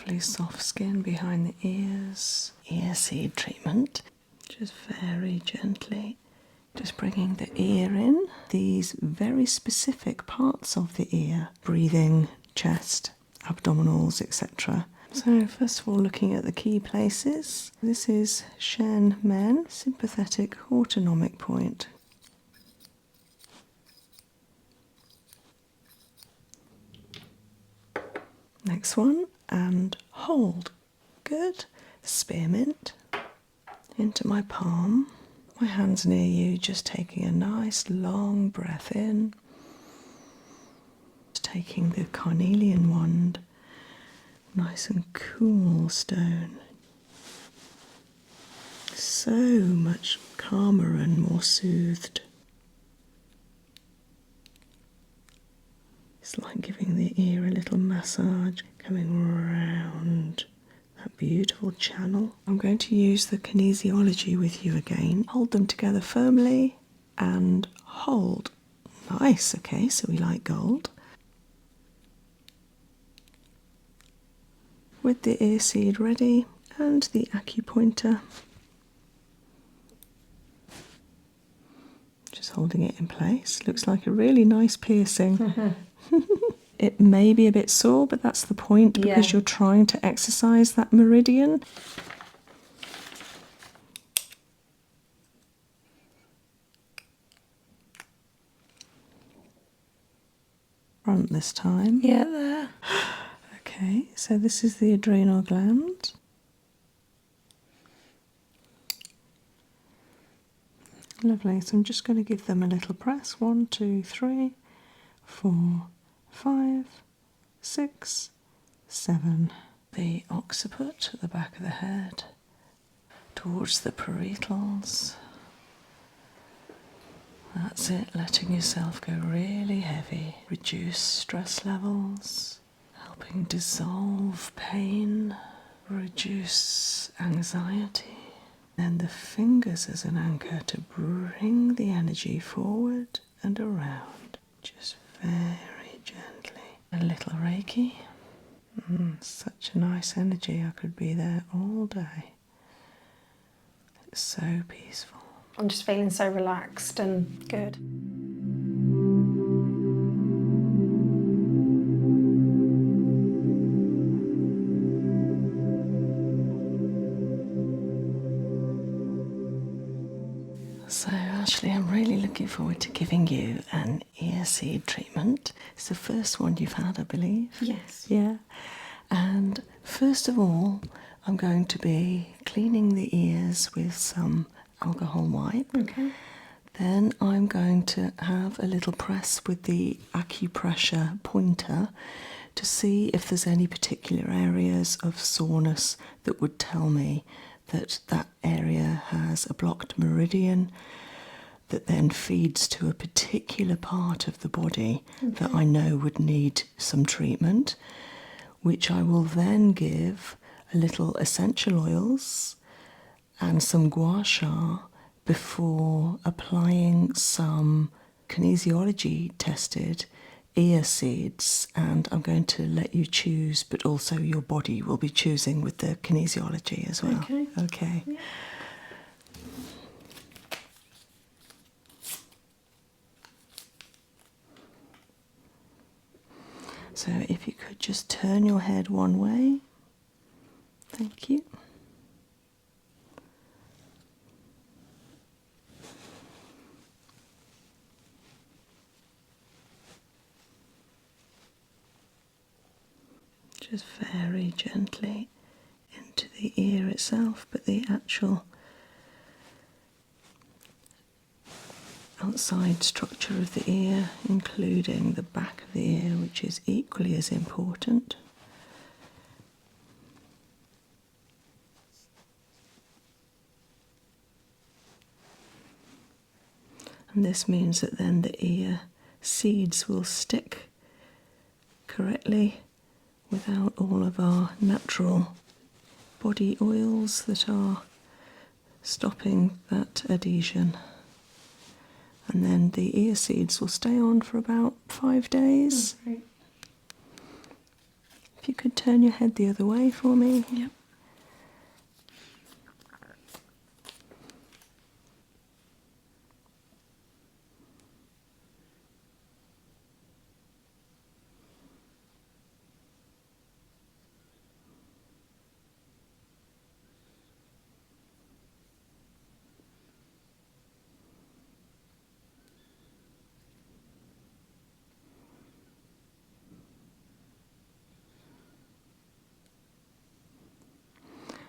Lovely soft skin behind the ears. Ear seed treatment. Just very gently, just bringing the ear in. These very specific parts of the ear. Breathing, chest, abdominals, etc. So first of all, looking at the key places. This is Shen Men, sympathetic autonomic point. Next one, and hold. Good. Spearmint into my palm. My hand's near you, just taking a nice long breath in. Taking the carnelian wand, nice and cool stone. So much calmer and more soothed. It's like giving the ear a little massage, coming round that beautiful channel. I'm going to use the kinesiology with you again. Hold them together firmly and hold. Nice, okay, so we like gold. With the ear seed ready and the acupointer. Just holding it in place. Looks like a really nice piercing. It may be a bit sore, but that's the point because you're trying to exercise that meridian. Front this time. Yeah, there. Okay, so this is the adrenal gland. Lovely, so I'm just going to give them a little press. 1, 2, 3, 4, 5, 6, 7. The occiput at the back of the head, towards the parietals. That's it, letting yourself go really heavy. Reduce stress levels, helping dissolve pain, reduce anxiety. And the fingers as an anchor to bring the energy forward and around, just very gently. A little reiki. Such a nice energy, I could be there all day. It's so peaceful. I'm just feeling so relaxed and good. So Ashlee, I'm really looking forward to giving you an ear seed treatment. It's the first one you've had, I believe. Yes. Yeah. And first of all, I'm going to be cleaning the ears with some alcohol wipe. Okay. Then I'm going to have a little press with the acupressure pointer to see if there's any particular areas of soreness that would tell me that that area has a blocked meridian that then feeds to a particular part of the body that I know would need some treatment, which I will then give a little essential oils and some gua sha before applying some kinesiology tested ear seeds, and I'm going to let you choose, but also your body will be choosing with the kinesiology as well. Okay. Yeah. So if you could just turn your head one way. Thank you. Just very gently into the ear itself, but the actual outside structure of the ear, including the back of the ear, which is equally as important. And this means that then the ear seeds will stick correctly without all of our natural body oils that are stopping that adhesion. And then the ear seeds will stay on for about 5 days. If you could turn your head the other way for me. Yep.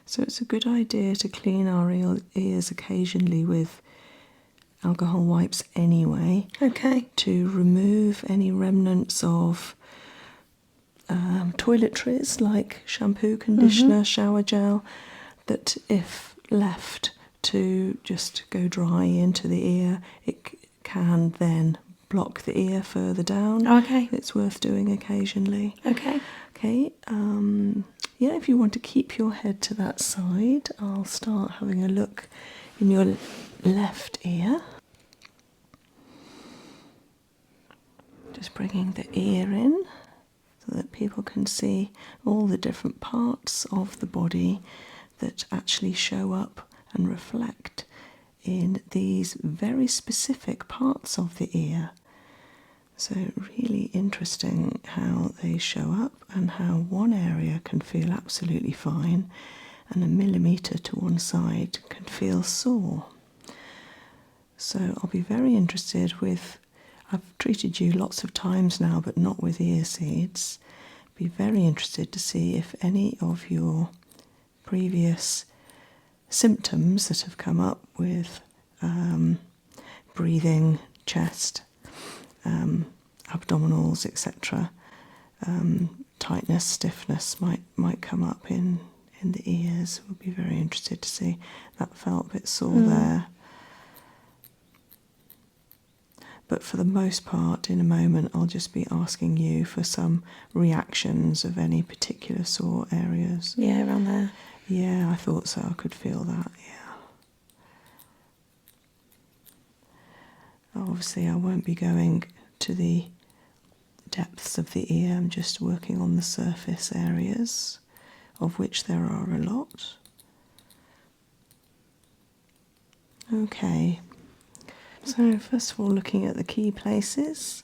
So it's a good idea to clean our ears occasionally with alcohol wipes anyway. Okay. To remove any remnants of toiletries like shampoo, conditioner, shower gel, that if left to just go dry into the ear, it can then block the ear further down. Okay. It's worth doing occasionally. Okay. Okay, yeah, if you want to keep your head to that side, I'll start having a look in your left ear. Just bringing the ear in so that people can see all the different parts of the body that actually show up and reflect in these very specific parts of the ear. So really interesting how they show up and how one area can feel absolutely fine and a millimetre to one side can feel sore. So I'll be very interested with, I've treated you lots of times now but not with ear seeds. Be very interested to see if any of your previous symptoms that have come up with breathing, chest, abdominals, etc., tightness, stiffness might come up in the ears. We'll be very interested to see. That felt a bit sore there. But for the most part, in a moment, I'll just be asking you for some reactions of any particular sore areas. Yeah, around there. Yeah, I thought so. I could feel that, yeah. Obviously, I won't be going to the depths of the ear. I'm just working on the surface areas, of which there are a lot. Okay. So first of all, looking at the key places.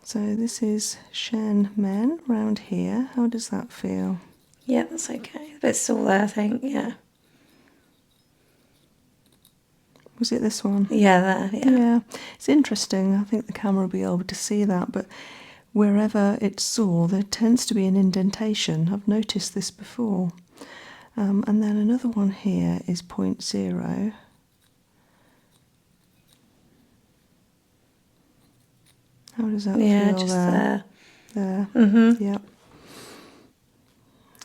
So this is Shen Men round here. How does that feel? Yeah, that's okay. A bit sore there, I think, yeah. Was it this one? Yeah, there, yeah. Yeah, it's interesting. I think the camera will be able to see that, but wherever it's sore, there tends to be an indentation. I've noticed this before. And then another one here is 0.0. How does that Yeah, feel just there? there. There. Yeah.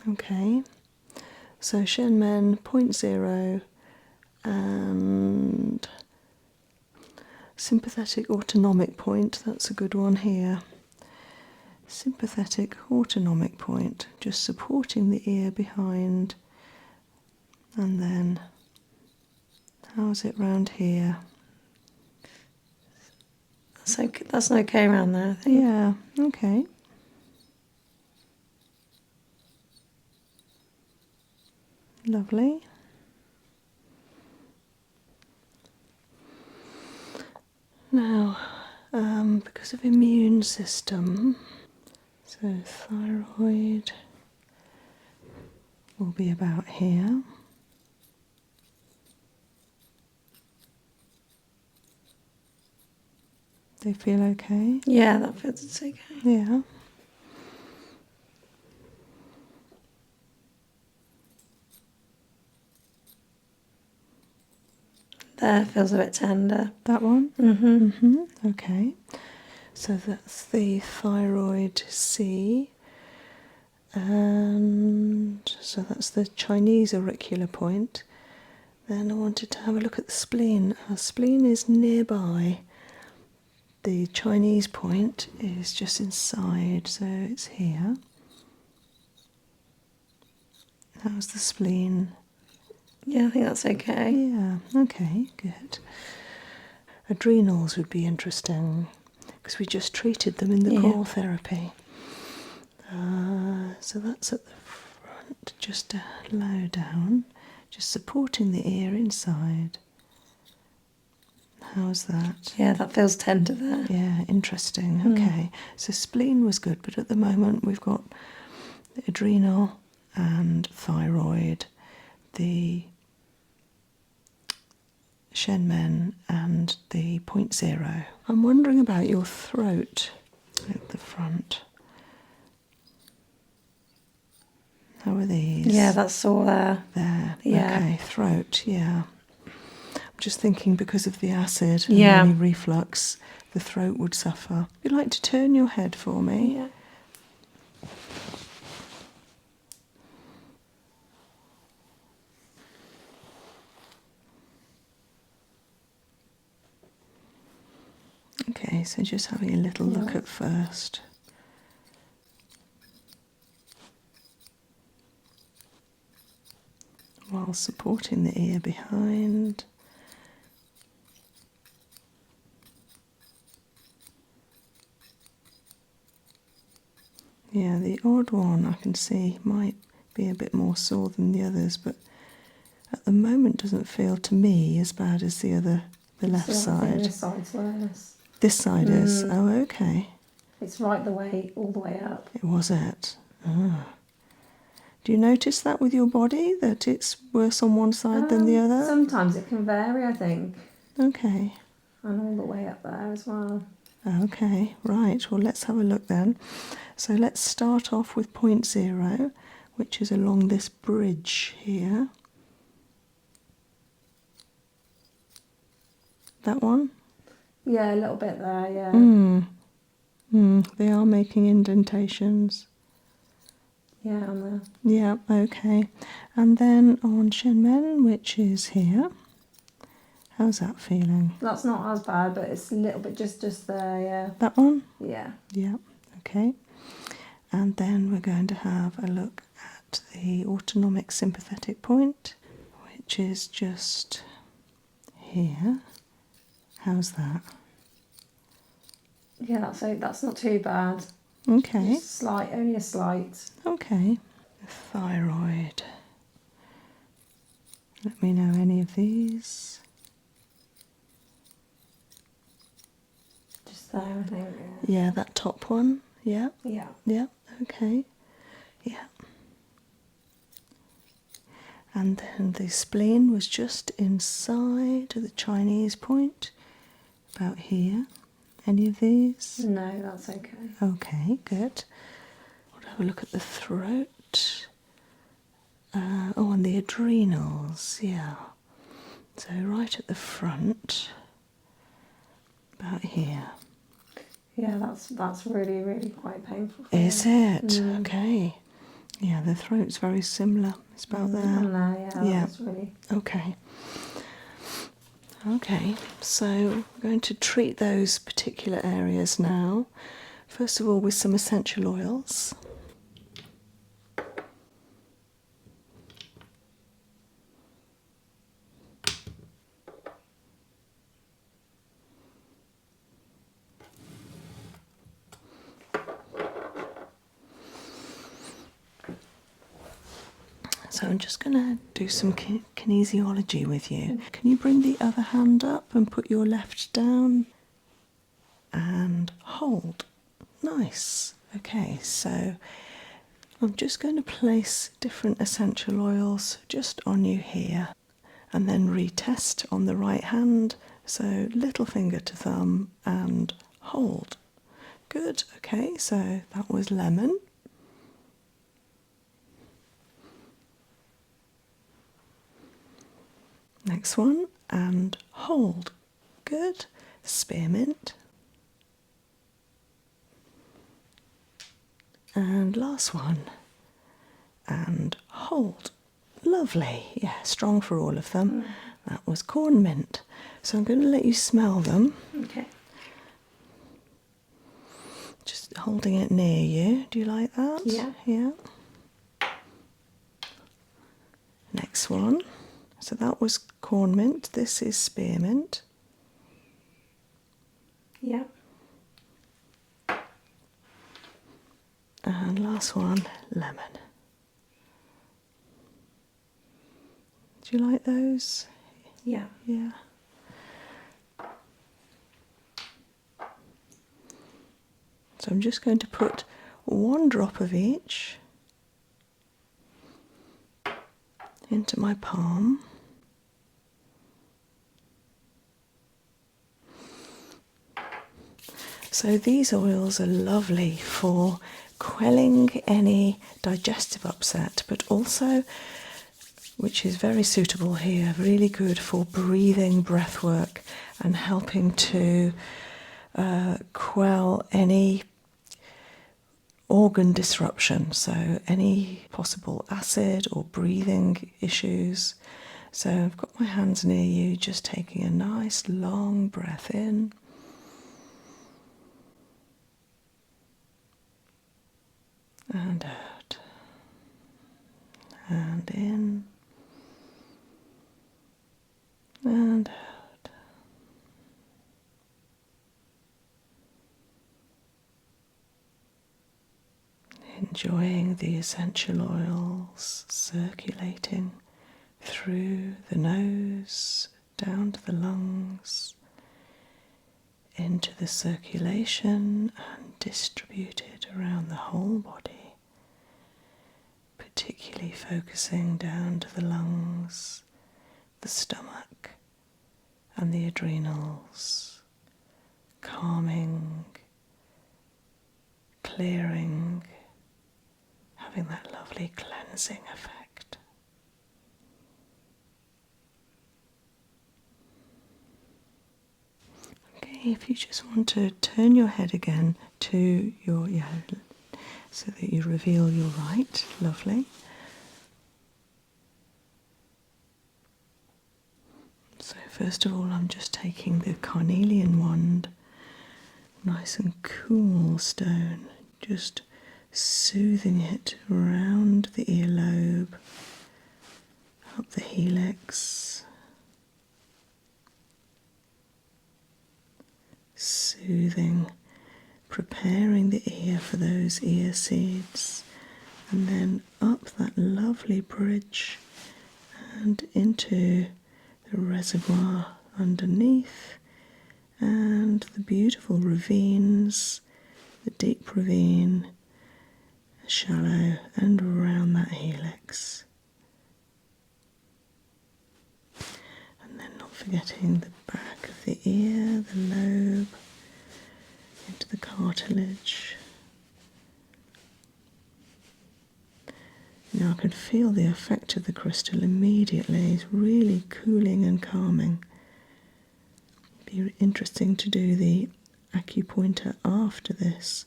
Okay. So Shen Men 0.0 and sympathetic autonomic point. That's a good one here. Sympathetic autonomic point, just supporting the ear behind. And then how's it round here? That's okay around there, I think. Yeah, okay. Lovely. Now, because of immune system, so thyroid will be about here. They feel okay? Yeah, that feels okay. Yeah. There feels a bit tender. That one? Mm-hmm. Okay. So that's the thyroid C. And so that's the Chinese auricular point. Then I wanted to have a look at the spleen. Our spleen is nearby. The Chinese point is just inside, so it's here. How's the spleen? Yeah, I think that's okay. Yeah, okay, good. Adrenals would be interesting because we just treated them in the core therapy. So that's at the front, just low down, just supporting the ear inside. How's that? Yeah, that feels tender there. Yeah, interesting. Okay, so spleen was good, but at the moment we've got the adrenal and thyroid, the Shenmen and the 0.0. I'm wondering about your throat at the front. How are these? Yeah, that's all there. There. Yeah. Okay, throat, yeah. I'm just thinking because of the acid and Yeah. any reflux, the throat would suffer. Would you like to turn your head for me? Yeah. Okay, so just having a little look at first. While supporting the ear behind. Yeah, the odd one I can see might be a bit more sore than the others, but at the moment doesn't feel to me as bad as the left I think side. this side's worse. This side is. Oh, okay. It's right all the way up. It was it. Ah. Do you notice that with your body, that it's worse on one side than the other? Sometimes it can vary, I think. Okay. And all the way up there as well. Okay, right. Well, let's have a look then. So let's start off with 0.0, which is along this bridge here. That one? Yeah, a little bit there, yeah. They are making indentations. Yeah, on there. Yeah, okay. And then on Shenmen, which is here. How's that feeling? That's not as bad, but it's a little bit just there, yeah. That one? Yeah. Yeah, okay. And then we're going to have a look at the autonomic sympathetic point, which is just here. How's that? Yeah, that's not too bad. Okay. Just only a slight. Okay. The thyroid. Let me know any of these. Just there, I think. Yeah, that top one. Yeah. Yeah. Yeah. Okay. Yeah. And then the spleen was just inside the Chinese point, about here. Any of these? No, that's okay. Okay, good. We'll have a look at the throat. And the adrenals, yeah. So right at the front, about here. Yeah, that's really, really quite painful. Is it? Okay. Yeah, the throat's very similar. It's about there. And there, yeah. That's really... Okay. Okay, so we're going to treat those particular areas now. First of all, with some essential oils. So I'm just going to do some kinesiology with you. Can you bring the other hand up and put your left down? And hold. Nice. Okay, so I'm just going to place different essential oils just on you here and then retest on the right hand. So little finger to thumb and hold. Good. Okay, so that was lemon. Next one, and hold. Good. Spearmint. And last one, and hold. Lovely. Yeah, strong for all of them. That was corn mint. So I'm going to let you smell them. Okay. Just holding it near you. Do you like that? Yeah. Yeah. Next one. So that was corn mint. This is spearmint. Yeah. And last one, lemon. Do you like those? Yeah. Yeah. So I'm just going to put 1 drop of each into my palm. So these oils are lovely for quelling any digestive upset, but also, which is very suitable here, really good for breathing, breath work, and helping to quell any organ disruption, so any possible acid or breathing issues. So I've got my hands near you, just taking a nice long breath in. And out. And in. And out. Enjoying the essential oils circulating through the nose, down to the lungs, into the circulation and distributed around the whole body, particularly focusing down to the lungs, the stomach and the adrenals, calming, clearing, having that lovely cleansing effect. Okay, if you just want to turn your head again to your, so that you reveal your right, lovely. So first of all, I'm just taking the carnelian wand, nice and cool stone, just soothing it around the earlobe, up the helix, soothing, preparing the ear for those ear seeds, and then up that lovely bridge and into the reservoir underneath, and the beautiful ravines, the deep ravine, shallow, and around that helix. And then not forgetting the back of the ear, the lobe, into the cartilage. Now I can feel the effect of the crystal immediately. It's really cooling and calming. It'd be interesting to do the acupointer after this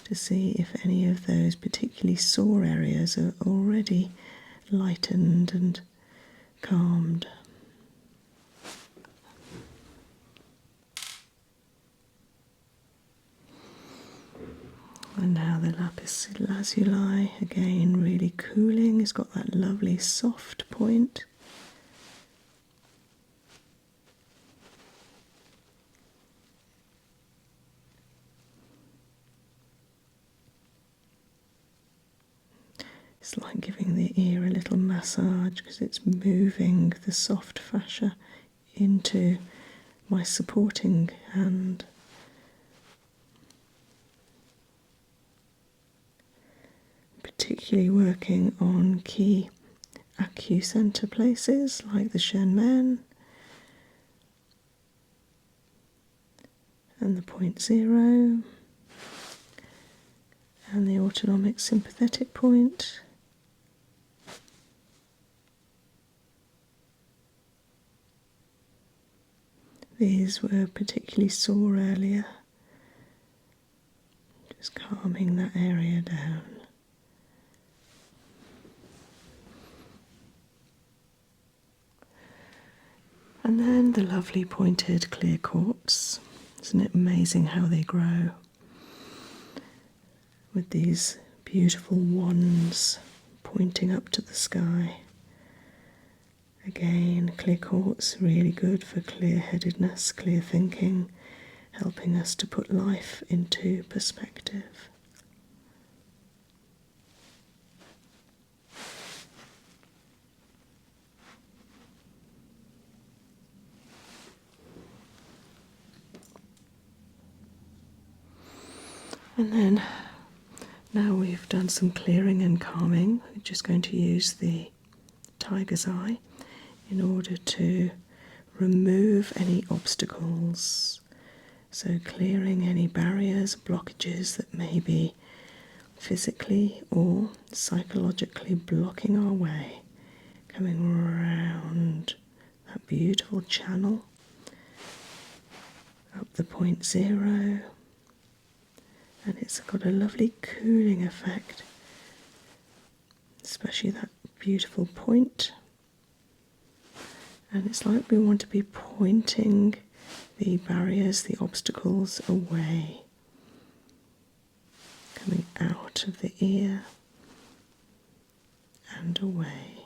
to see if any of those particularly sore areas are already lightened and calmed. And now the lapis lazuli, again really cooling. It's got that lovely soft point. It's like giving the ear a little massage because it's moving the soft fascia into my supporting hand. Particularly working on key acucenter places like the Shenmen and the point 0 and the autonomic sympathetic point. These were particularly sore earlier, just calming that area down. And then the lovely pointed clear quartz. Isn't it amazing how they grow? With these beautiful wands pointing up to the sky. Again, clear quartz, really good for clear-headedness, clear thinking, helping us to put life into perspective. And then, now we've done some clearing and calming, we're just going to use the tiger's eye in order to remove any obstacles. So clearing any barriers, blockages that may be physically or psychologically blocking our way, coming around that beautiful channel, up the point zero, and it's got a lovely cooling effect, especially that beautiful point. And it's like we want to be pointing the barriers, the obstacles away, coming out of the ear and away,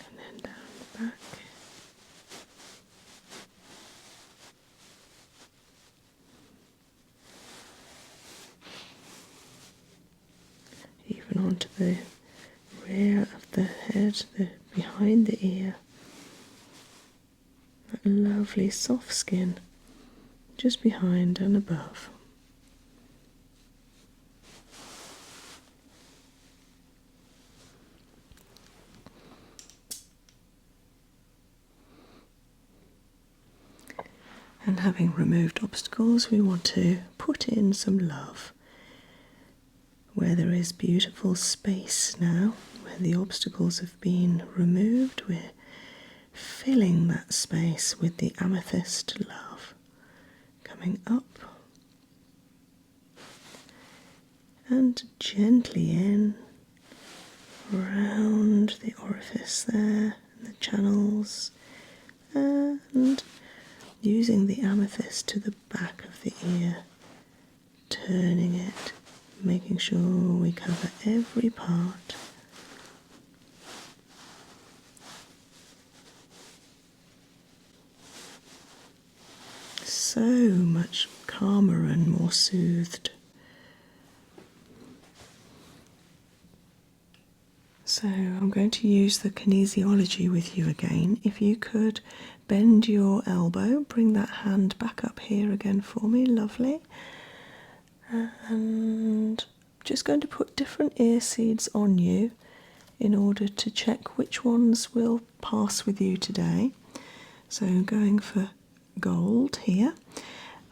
and then down the back. Even onto the rear of the head, behind the ear. That lovely soft skin just behind and above. And having removed obstacles, we want to put in some love. Where there is beautiful space now, where the obstacles have been removed, we're filling that space with the amethyst love, coming up and gently in, around the orifice there, and the channels, and using the amethyst to the back of the ear, turning it, making sure we cover every part. So much calmer and more soothed. So I'm going to use the kinesiology with you again. If you could bend your elbow, bring that hand back up here again for me, lovely. And just going to put different ear seeds on you in order to check which ones will pass with you today. So going for gold here.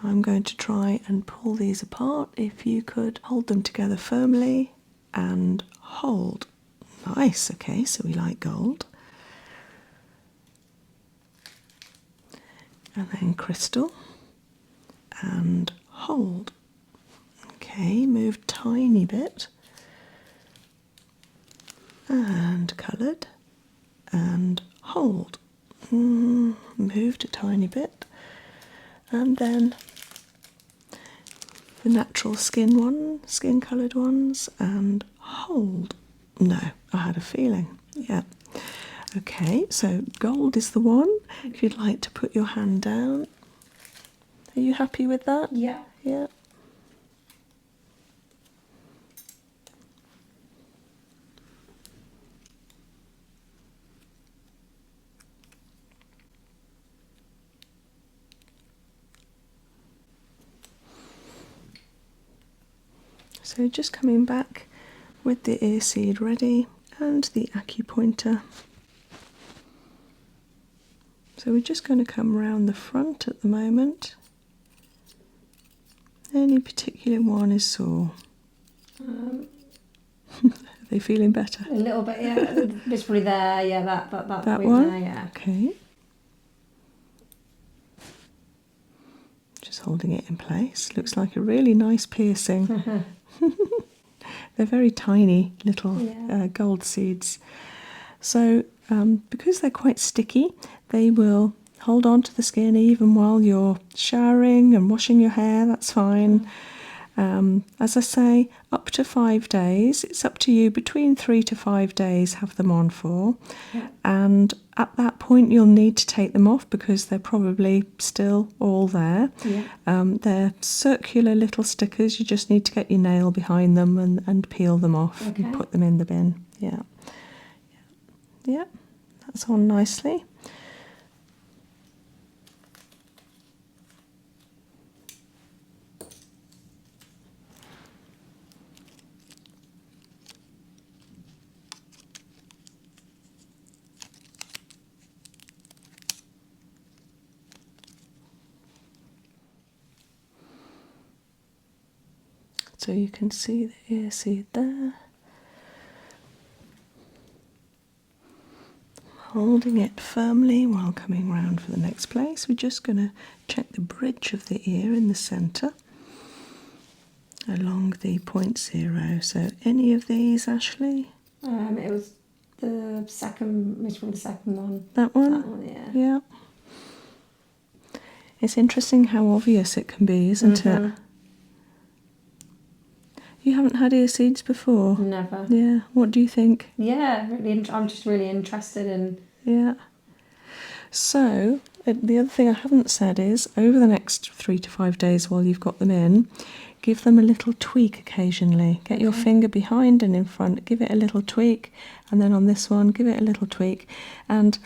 I'm going to try and pull these apart. If you could hold them together firmly and hold. Nice, okay, so we like gold. And then crystal and hold. Okay, move tiny bit. And coloured and hold. Moved a tiny bit. And then the natural skin coloured ones, and hold. No, I had a feeling. Yeah. Okay, so gold is the one. If you'd like to put your hand down. Are you happy with that? Yeah. Yeah. So just coming back with the ear seed ready and the acupointer. So we're just going to come round the front at the moment. Any particular one is sore? Are they feeling better? A little bit, yeah. It's probably there, yeah, that That point one? there, yeah. Okay. Just holding it in place. Looks like a really nice piercing. They're very tiny little gold seeds. So because they're quite sticky, they will hold on to the skin even while you're showering and washing your hair. That's fine. As I say, up to 5 days. It's up to you. Between 3 to 5 days, have them on for. Yeah. And at that point, you'll need to take them off because they're probably still all there. Yeah. They're circular little stickers. You just need to get your nail behind them and peel them off and put them in the bin. Yeah. Yeah, that's on nicely. so you can see the ear seed there. Holding it firmly while coming round for the next place. We're just going to check the bridge of the ear in the centre along the 0.0. So any of these, Ashlee? It was the second, which one? The second one. That one? That one, yeah. Yeah. It's interesting how obvious it can be, isn't it? You haven't had ear seeds before? Never. Yeah. What do you think? Yeah, really. I'm just really interested in. Yeah. So, the other thing I haven't said is, over the next 3 to 5 days while you've got them in, give them a little tweak occasionally. Get your finger behind and in front, give it a little tweak, and then on this one, give it a little tweak. And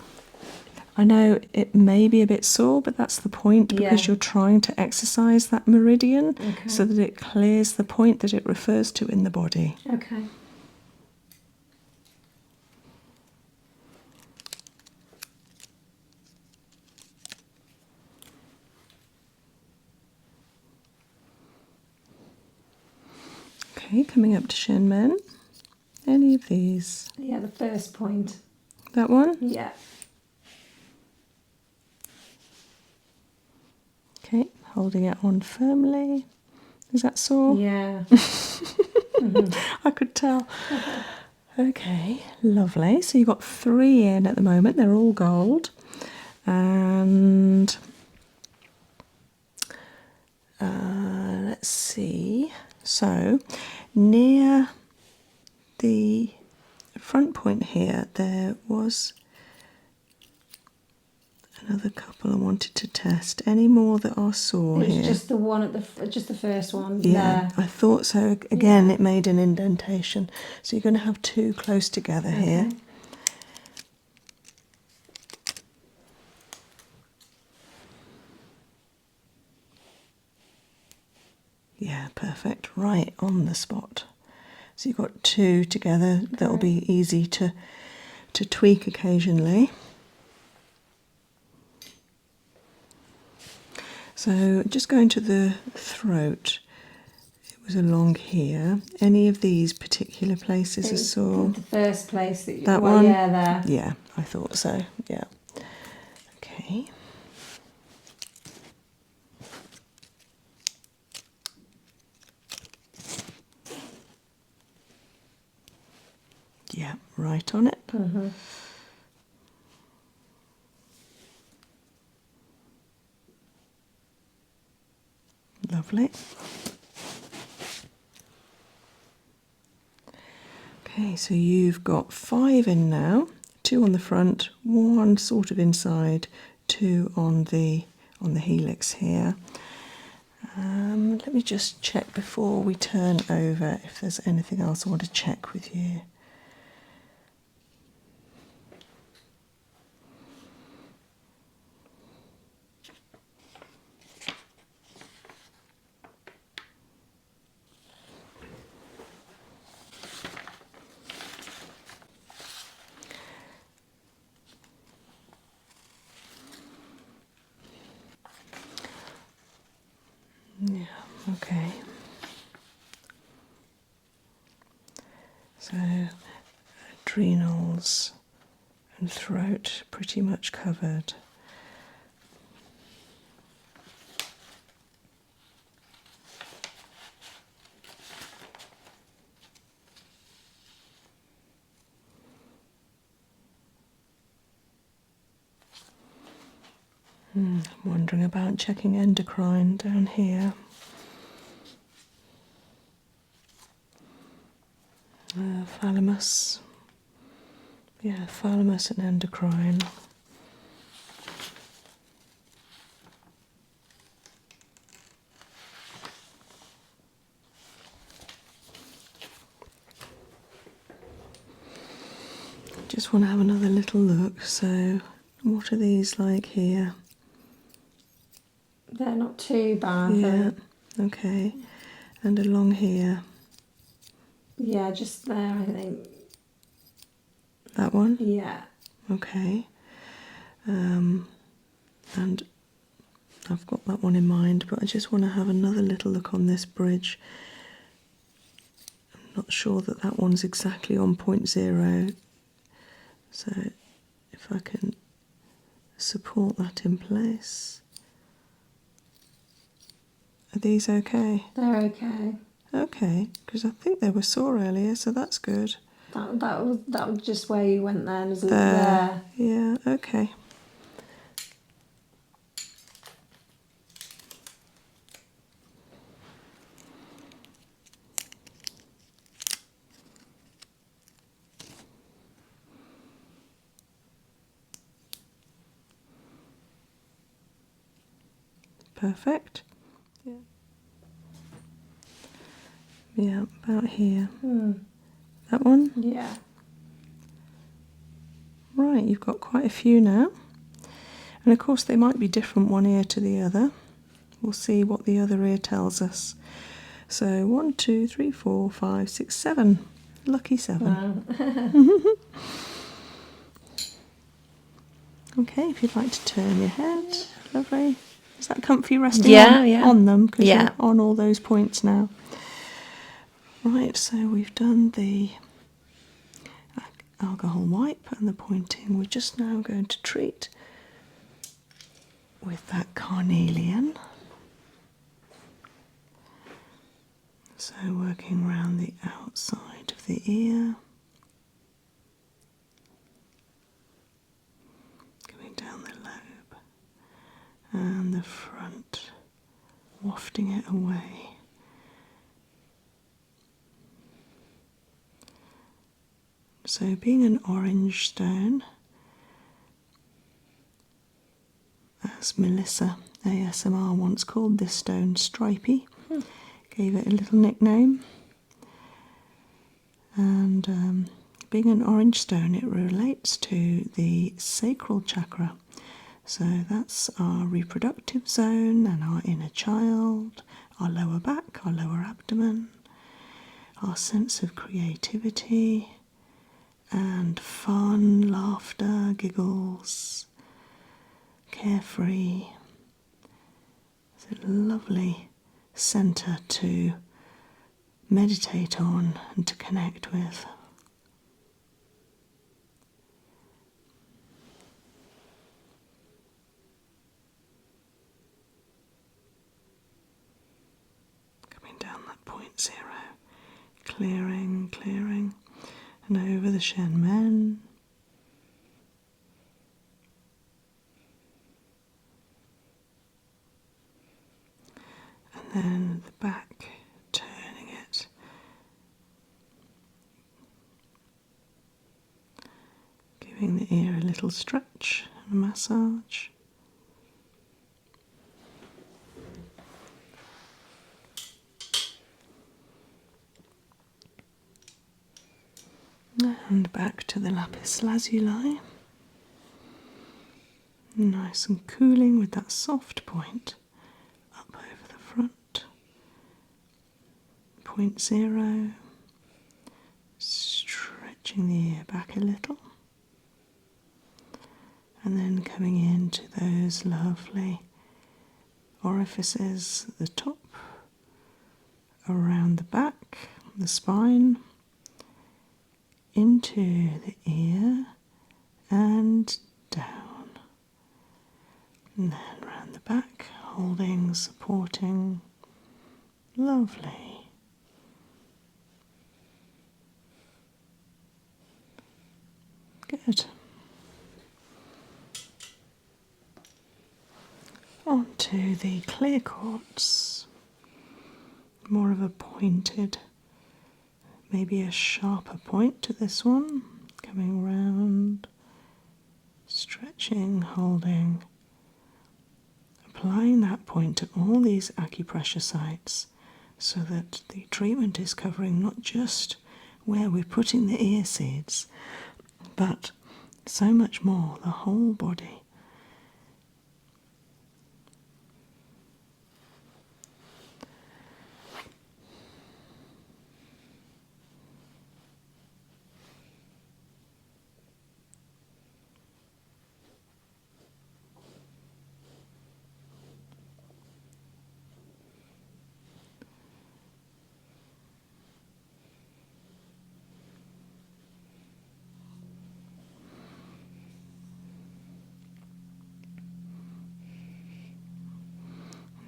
I know it may be a bit sore, but that's the point, because you're trying to exercise that meridian so that it clears the point that it refers to in the body. Okay. Okay, coming up to Shenmen. Any of these? Yeah, the first point. That one? Yeah. Okay, holding it on firmly. Is that sore? Yeah. I could tell. Okay, lovely. So you've got 3 in at the moment. They're all gold. And let's see. So near the front point here, there was another couple I wanted to test. Any more that are sore It's here? just the one at just the first one. Yeah, there. I thought so. Again, it made an indentation. So you're going to have 2 close together here. Yeah, perfect. Right on the spot. So you've got 2 together. That'll be easy to tweak occasionally. So just going to the throat. It was along here. Any of these particular places are sore? The first place that you. That one? Yeah, there. Yeah, I thought so. Yeah. Okay. Yeah, right on it. Lovely. Okay, so you've got 5 in now. 2 on the front, 1 sort of inside, 2 on the helix here. Let me just check before we turn over if there's anything else I want to check with you. Yeah, okay. So, adrenals and throat pretty much covered. I'm wondering about checking endocrine down here. Thalamus. Yeah, thalamus and endocrine. Just want to have another little look. So, what are these like here? They're not too bad. Yeah, okay. And along here. Yeah, just there, I think. That one? Yeah. Okay. And I've got that one in mind, but I just want to have another little look on this bridge Not sure that that one's exactly on 0.0, so if I can support that in place. Are these okay? They're okay. Okay, because I think they were sore earlier, so that's good. That was just where you went then, is it? There. There. Yeah, okay. Perfect. Yeah. Yeah, about here. That one? Yeah. Right, you've got quite a few now. And of course they might be different one ear to the other. We'll see what the other ear tells us. So 1, 2, 3, 4, 5, 6, 7. Lucky 7. Wow. Okay, if you'd like to turn your head. Lovely. Is that comfy resting on them? Because you're on all those points now. Right, so we've done the alcohol wipe and the pointing. We're just now going to treat with that carnelian. So working around the outside of the ear. Going down the lobe and the front, wafting it away. So being an orange stone, as Melissa ASMR once called this stone Stripey, gave it a little nickname. And being an orange stone, it relates to the sacral chakra. So that's our reproductive zone and our inner child, our lower back, our lower abdomen, our sense of creativity and fun, laughter, giggles, carefree. It's a lovely centre to meditate on and to connect with. Coming down that 0.0, clearing, clearing, and over the Shen Men. And then the back, turning it. Giving the ear a little stretch and a massage. And back to the lapis lazuli. Nice and cooling with that soft point up over the front. 0.0. Stretching the ear back a little. And then coming into those lovely orifices at the top, around the back, the spine, into the ear and down. And then around the back, holding, supporting. Lovely. Good. On to the clear quartz. More of a pointed, maybe a sharper point to this one. Coming round, stretching, holding. Applying that point to all these acupressure sites so that the treatment is covering not just where we're putting the ear seeds, but so much more, the whole body.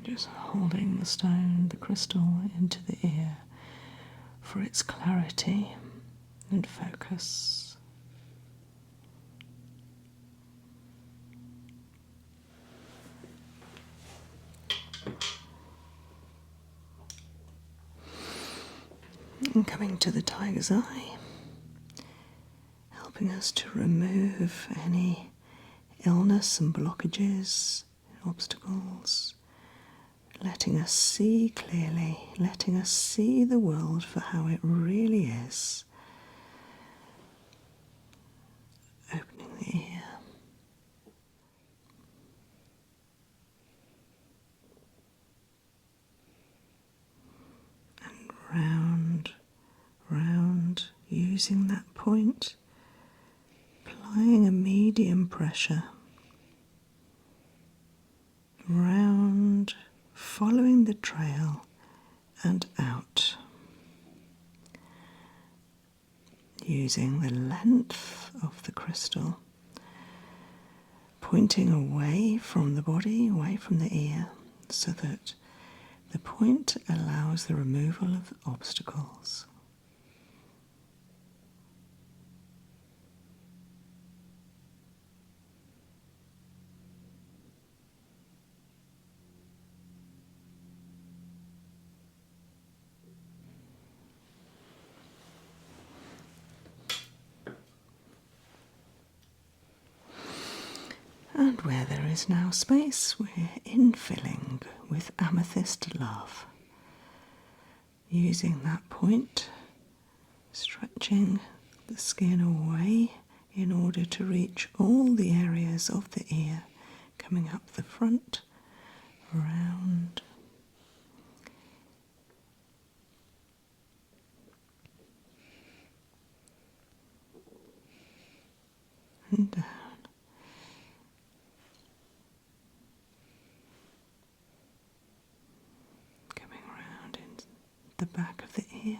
Just holding the stone, the crystal, into the ear for its clarity and focus. And coming to the tiger's eye, helping us to remove any illness and blockages, obstacles, letting us see clearly, letting us see the world for how it really is. Opening the ear. And round, round, using that point, applying a medium pressure. Round, following the trail and out. Using the length of the crystal, pointing away from the body, away from the ear, so that the point allows the removal of obstacles. And where there is now space, we're infilling with amethyst love. Using that point, stretching the skin away in order to reach all the areas of the ear, coming up the front, round, and down. Coming round into the back of the ear.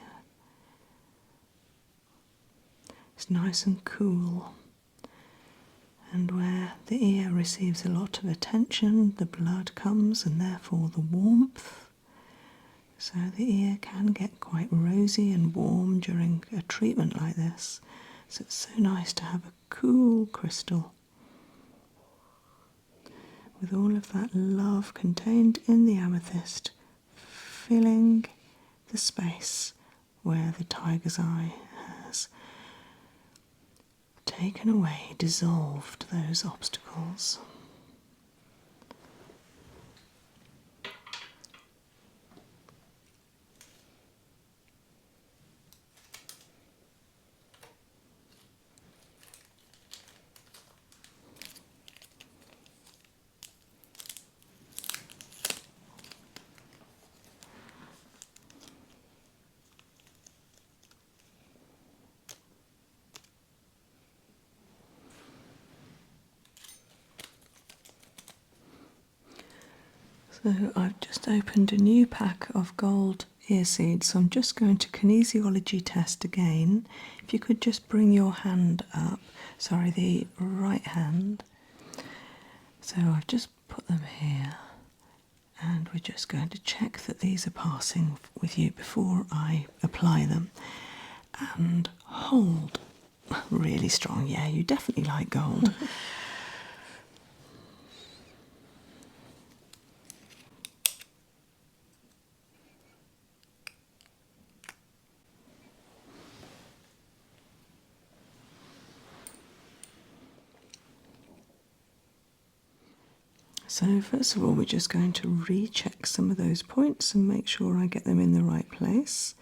It's nice and cool. And where the ear receives a lot of attention, the blood comes and therefore the warmth. So the ear can get quite rosy and warm during a treatment like this. So it's so nice to have a cool crystal with all of that love contained in the amethyst, filling the space where the tiger's eye has taken away, dissolved those obstacles. So I've just opened a new pack of gold ear seeds, so I'm just going to kinesiology test again. If you could just bring your hand up, sorry, the right hand. So I've just put them here, and we're just going to check that these are passing with you before I apply them. And hold really strong. Yeah, you definitely like gold. So first of all, we're just going to recheck some of those points and make sure I get them in the right place.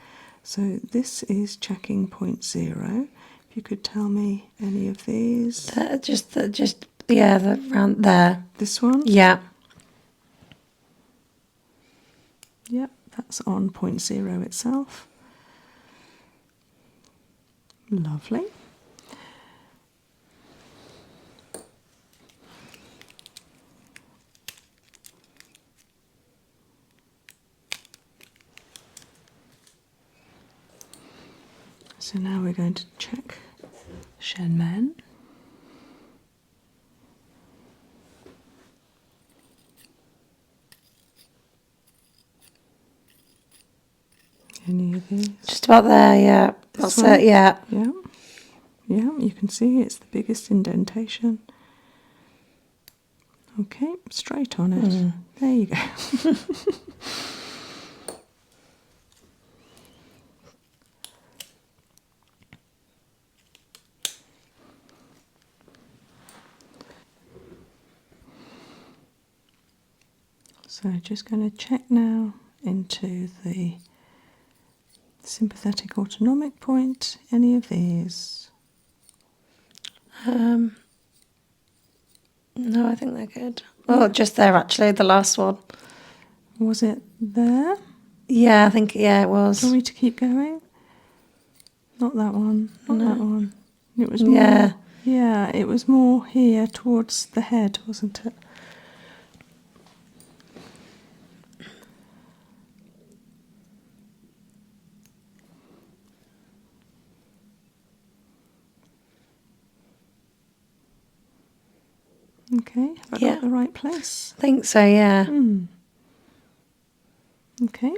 So this is checking point 0. If you could tell me any of these. Around there. This one? Yeah. Yep, that's on point 0 itself. Lovely. So now we're going to check Shen Men. any of these? Just about there, yeah. This That's one? it, yeah. Yeah. Yeah, you can see it's the biggest indentation. Okay, straight on it. There you go. So just going to check now into the sympathetic autonomic point. Any of these? No, I think they're good. Oh, just there actually, the last one. Was it there? Yeah, I think, yeah, it was. Do you want me to keep going? Not that one. Not that one. It was more. Yeah. Yeah, it was more here towards the head, wasn't it? Okay, have I got the right place? I think so, yeah. Okay.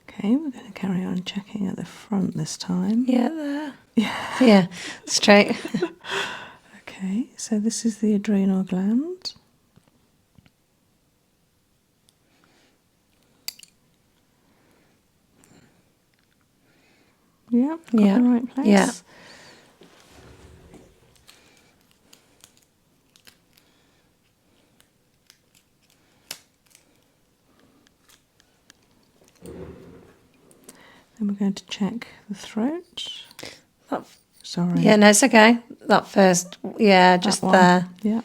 Okay, we're going to carry on checking at the front this time. Yeah, there. Yeah. Yeah, straight. Okay, so this is the adrenal gland. Yeah, got the right place. Yeah. Then we're going to check the throat. Sorry. Yeah, no, it's okay. That first, yeah, just there. Yeah.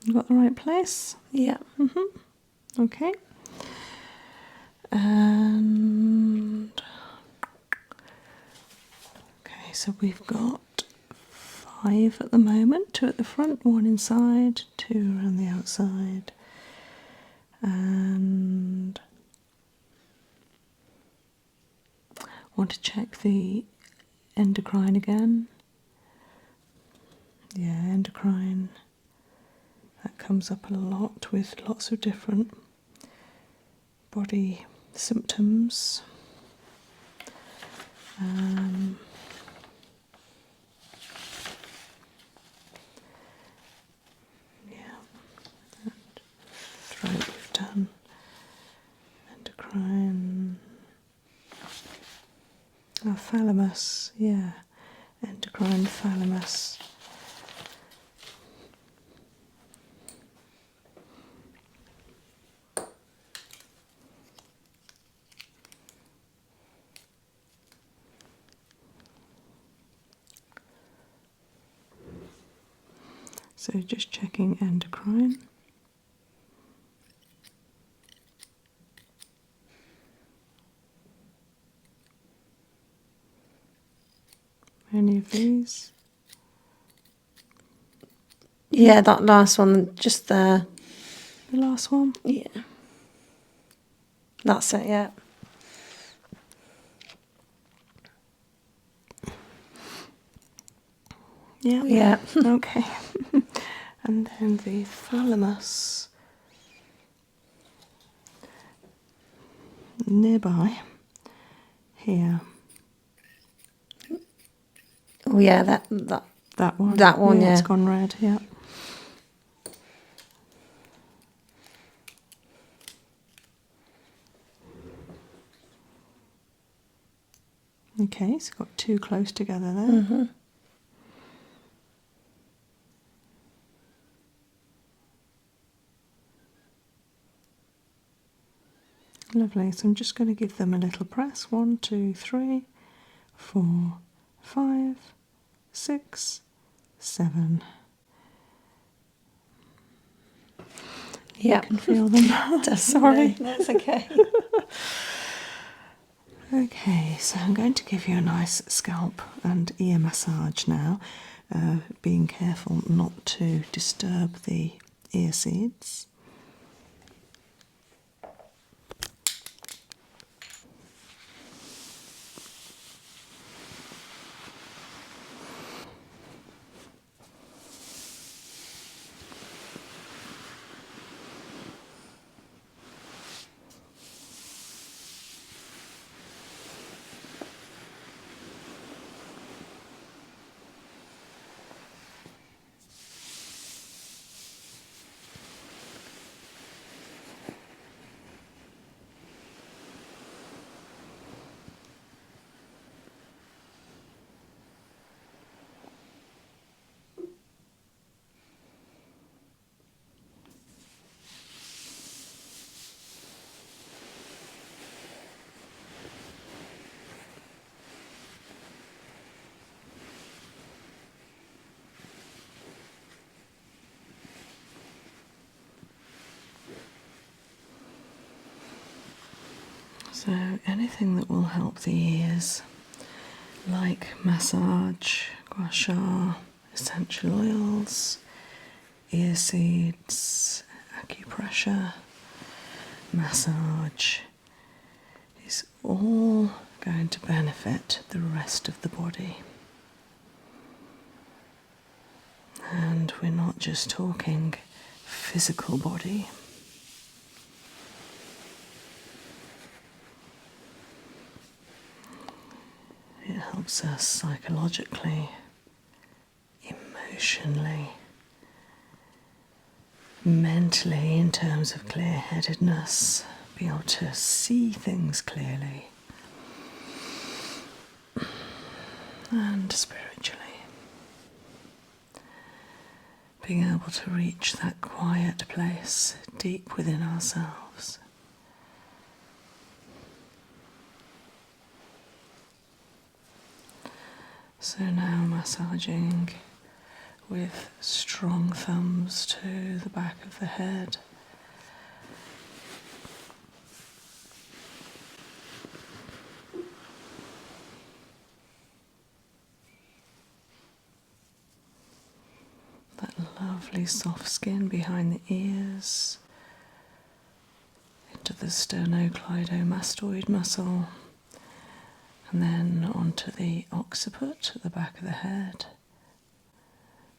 You got the right place? Yeah. Okay. And okay, so we've got 5 at the moment, 2 at the front, 1 inside, 2 around the outside. And I want to check the endocrine again. Yeah, endocrine. That comes up a lot with lots of different body symptoms. Throat we've done. Endocrine. Oh, thalamus, yeah. Endocrine thalamus. So just checking endocrine. Any of these? Yeah, that last one, just there. The last one? Yeah. That's it, yeah. Yeah. Yeah. Okay. And then the thalamus nearby here. Oh, yeah, that one. That one, yeah. It's gone red, yeah. Okay, so got 2 close together there. Lovely, so I'm just going to give them a little press. 1, 2, 3, 4, 5, 6, 7. Yeah. You can feel them. Sorry. That's okay. Okay, so I'm going to give you a nice scalp and ear massage now, being careful not to disturb the ear seeds. So anything that will help the ears, like massage, gua sha, essential oils, ear seeds, acupressure, massage, is all going to benefit the rest of the body. And we're not just talking physical body. It helps us psychologically, emotionally, mentally, in terms of clear-headedness, be able to see things clearly, and spiritually, being able to reach that quiet place deep within ourselves. So now massaging with strong thumbs to the back of the head. That lovely soft skin behind the ears, into the sternocleidomastoid muscle, and then onto the occiput at the back of the head,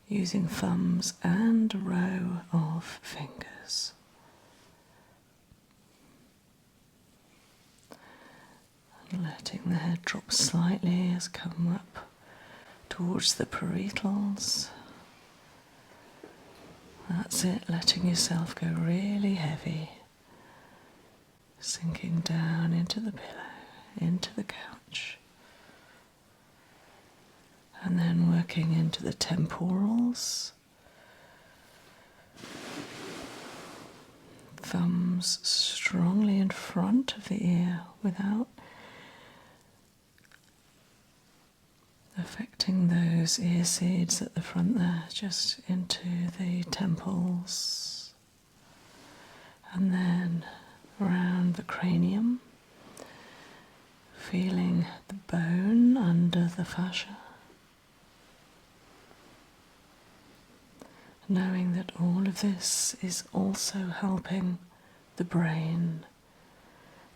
using thumbs and a row of fingers. And letting the head drop slightly as come up towards the parietals. That's it, letting yourself go really heavy, sinking down into the pillow, into the couch, and then working into the temporals, thumbs strongly in front of the ear without affecting those ear seeds at the front there, just into the temples, and then around the cranium, feeling the bone under the fascia, knowing that all of this is also helping the brain,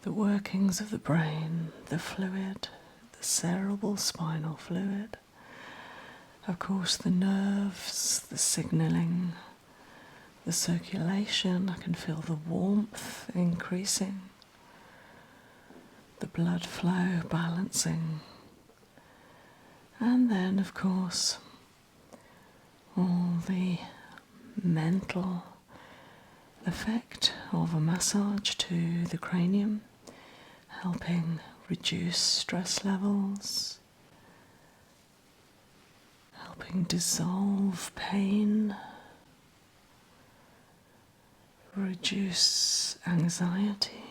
the workings of the brain, the fluid, the cerebral spinal fluid, of course the nerves, the signalling, the circulation. I can feel the warmth increasing, the blood flow balancing, and then of course all the mental effect of a massage to the cranium, helping reduce stress levels, helping dissolve pain, reduce anxiety,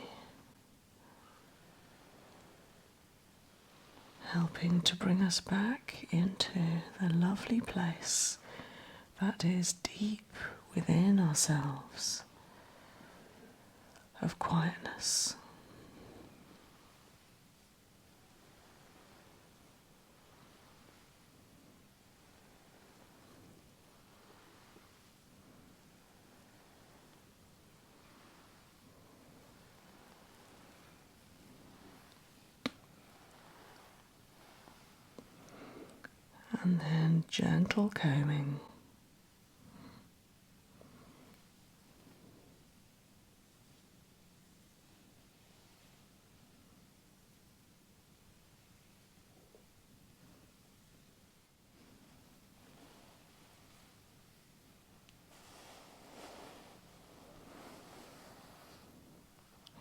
helping to bring us back into the lovely place that is deep within ourselves of quietness. And then gentle combing.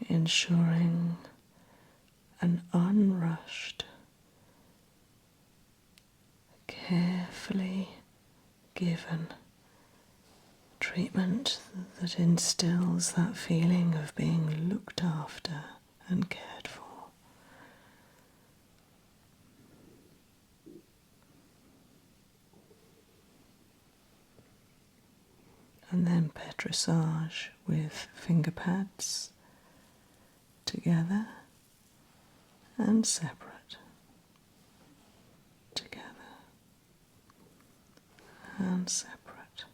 Ensuring an unrushed, carefully given treatment that instills that feeling of being looked after and cared for. And then petrissage with finger pads together and separate, together and separate,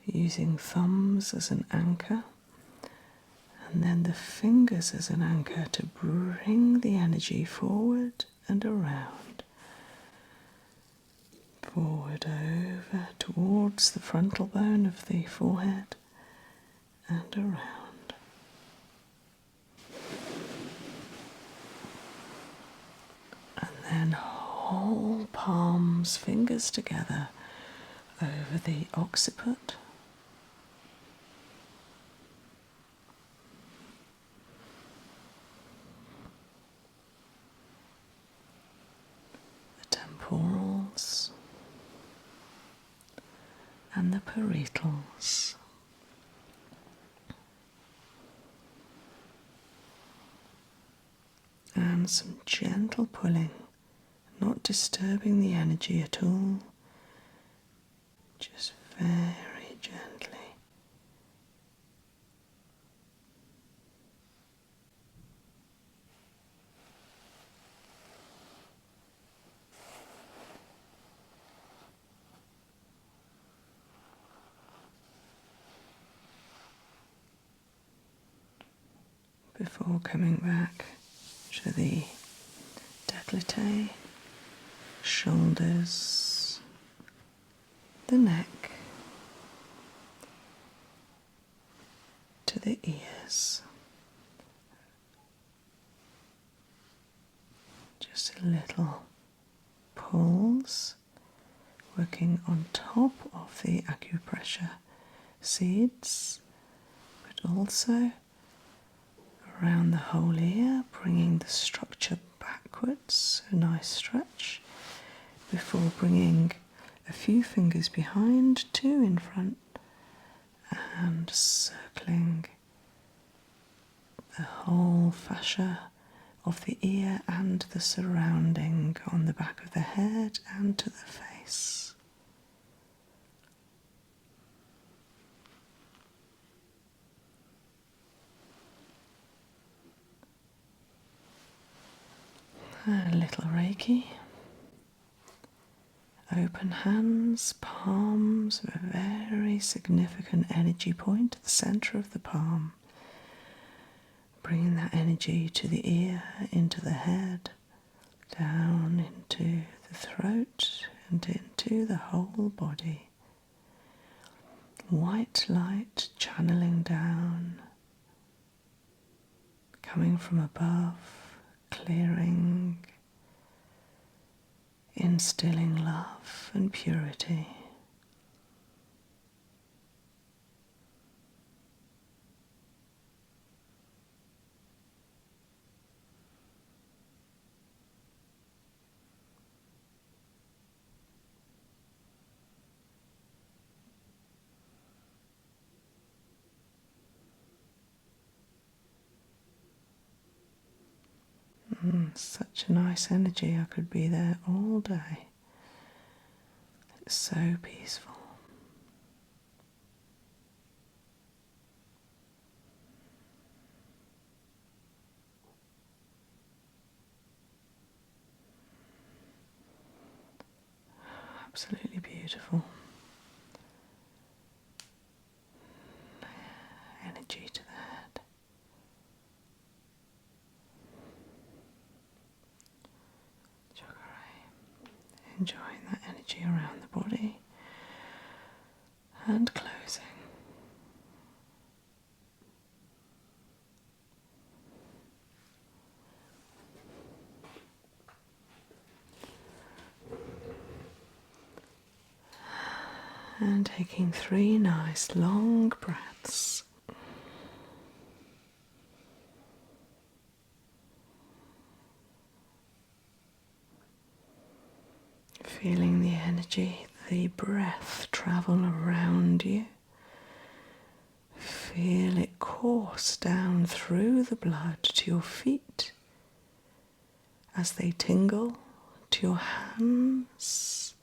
using thumbs as an anchor and then the fingers as an anchor to bring the energy forward and around, forward over towards the frontal bone of the forehead and around. And then whole palms, fingers together over the occiput. The temporals and the parietals. And some gentle pulling, not disturbing the energy at all, just very gently. Before coming back to the décolleté, shoulders, the neck, to the ears. Just a little pulse, working on top of the acupressure seeds, but also around the whole ear, bringing the structure backwards, a nice stretch, before bringing a few fingers behind, 2 in front, and circling the whole fascia of the ear and the surrounding on the back of the head and to the face. A little reiki. Open hands, palms, a very significant energy point at the centre of the palm. Bringing that energy to the ear, into the head, down into the throat and into the whole body. White light channeling down, coming from above, clearing, instilling love and purity. Such a nice energy. I could be there all day. It's so peaceful. Absolutely beautiful. Energy to the head. Enjoying that energy around the body and closing. And taking 3 nice long breaths. Feeling the energy, the breath travel around you. Feel it course down through the blood to your feet as they tingle, to your hands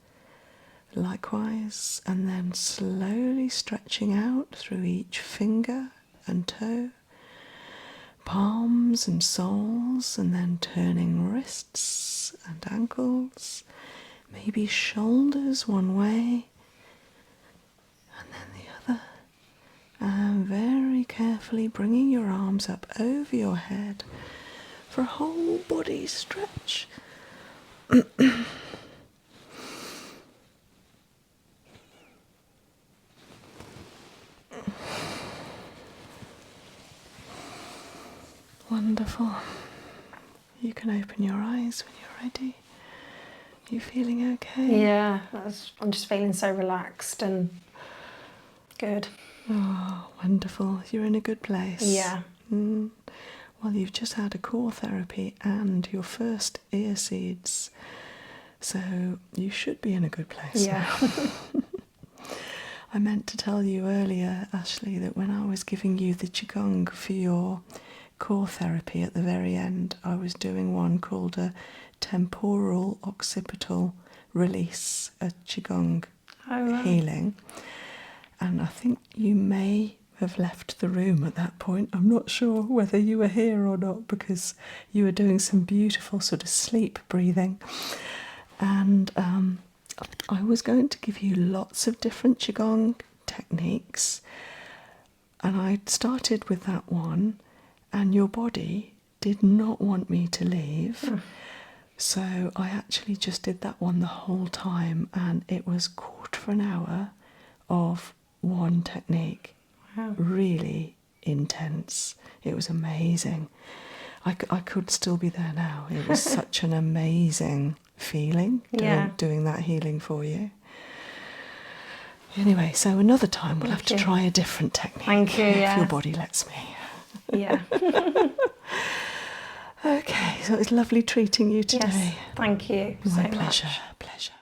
likewise, and then slowly stretching out through each finger and toe, palms and soles, and then turning wrists and ankles, maybe shoulders one way and then the other, and very carefully bringing your arms up over your head for a whole body stretch. Wonderful. You can open your eyes when you're ready. You feeling okay? Yeah, I'm just feeling so relaxed and good. Oh, wonderful. You're in a good place. Yeah. Well, you've just had a core therapy and your first ear seeds, so you should be in a good place. Yeah. I meant to tell you earlier, Ashlee, that when I was giving you the Qigong for your core therapy at the very end, I was doing one called a temporal occipital release, a Qigong healing. And I think you may have left the room at that point. I'm not sure whether you were here or not, because you were doing some beautiful sort of sleep breathing. And I was going to give you lots of different Qigong techniques. And I started with that one, and your body did not want me to leave. So I actually just did that one the whole time, and it was quarter of an hour of one technique. Wow. Really intense. It was amazing. I could still be there now. It was such an amazing feeling doing that healing for you. Anyway, so another time we'll have to try a different technique. Thank you, if your body lets me. Yeah. Okay, so it was lovely treating you today. Yes, thank you My so pleasure, much. pleasure.